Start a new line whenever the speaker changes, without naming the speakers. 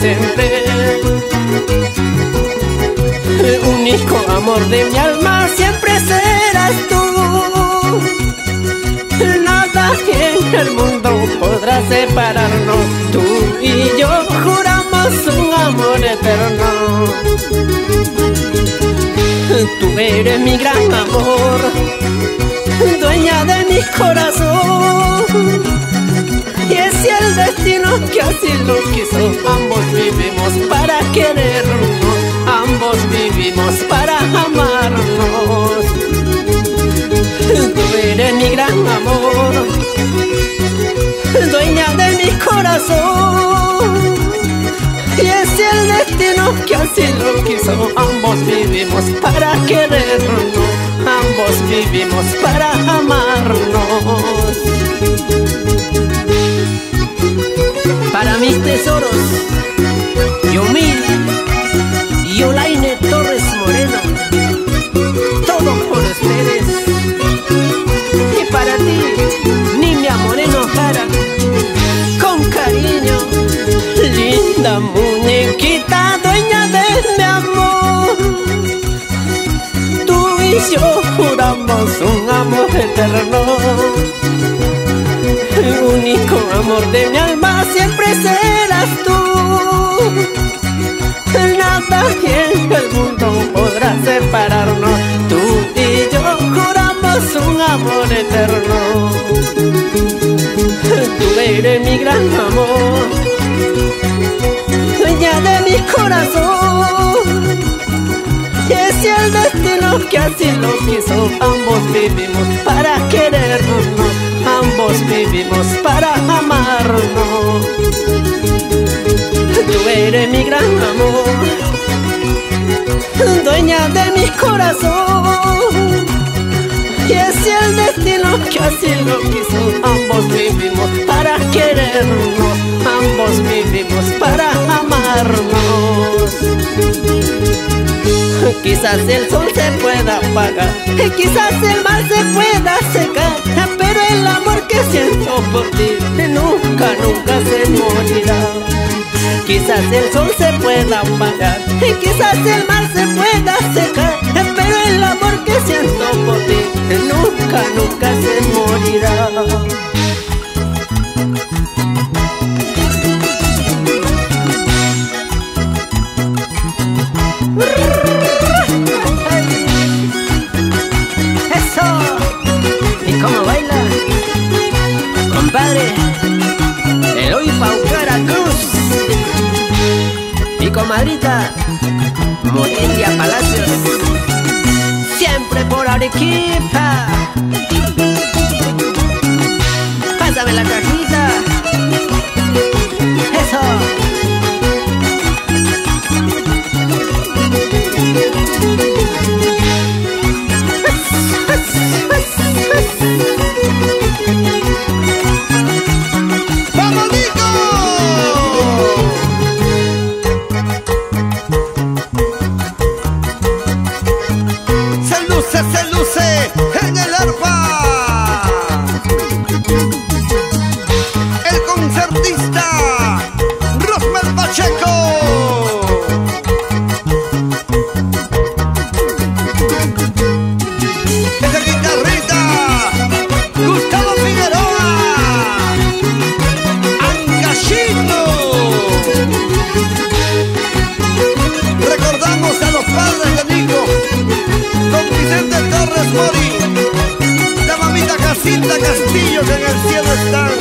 siempre. El único amor de mi alma siempre serás tú. Nada en el mundo podrá separarnos. Tú y yo juramos un amor eterno. Tú eres mi gran amor, dueña de mi corazón. Y es el destino que así lo quiso. Ambos vivimos para querernos, ambos vivimos para amarnos. Tú eres mi gran amor, dueña de mi corazón. Y es el destino que así lo quiso. Ambos vivimos para querernos, ambos vivimos para amarnos. Para mis tesoros, Yomil y Olaine Torres Moreno, todo por ustedes. Y para ti, Niña Moreno Jara, con cariño. Linda muñequita, dueña de mi amor, tú y yo juramos un amor eterno. El único amor de mi alma siempre serás tú. Nada en el mundo podrá separarnos. Tú y yo juramos un amor eterno. Tú eres mi gran amor, dueña de mi corazón. Y es el destino que así lo quiso. Ambos vivimos para querernos, ambos vivimos para amarnos. Tú eres mi gran amor, dueña de mi corazón. Y es el destino que así lo quiso. Ambos vivimos para querernos, ambos vivimos para amarnos. Quizás el sol se pueda apagar, quizás el mar se pueda secar, pero el amor que siento por ti nunca, nunca se morirá. Quizás el sol se pueda apagar, quizás el mar se pueda secar, pero el amor que siento por ti nunca, nunca se morirá. ¿Cómo baila? Compadre Eloy Paucara Cruz y comadrita Morelia Palacios, siempre por Arequipa. Pásame la cajita. Eso.
Se luce en el arpa el concertista Rosmel Pacheco. Esa guitarrita Gustavo Figueroa Ancachino. Recordamos a los padres de Nico, don Vicente Torres Mori, la mamita Jacinta Castillo, que en el cielo están.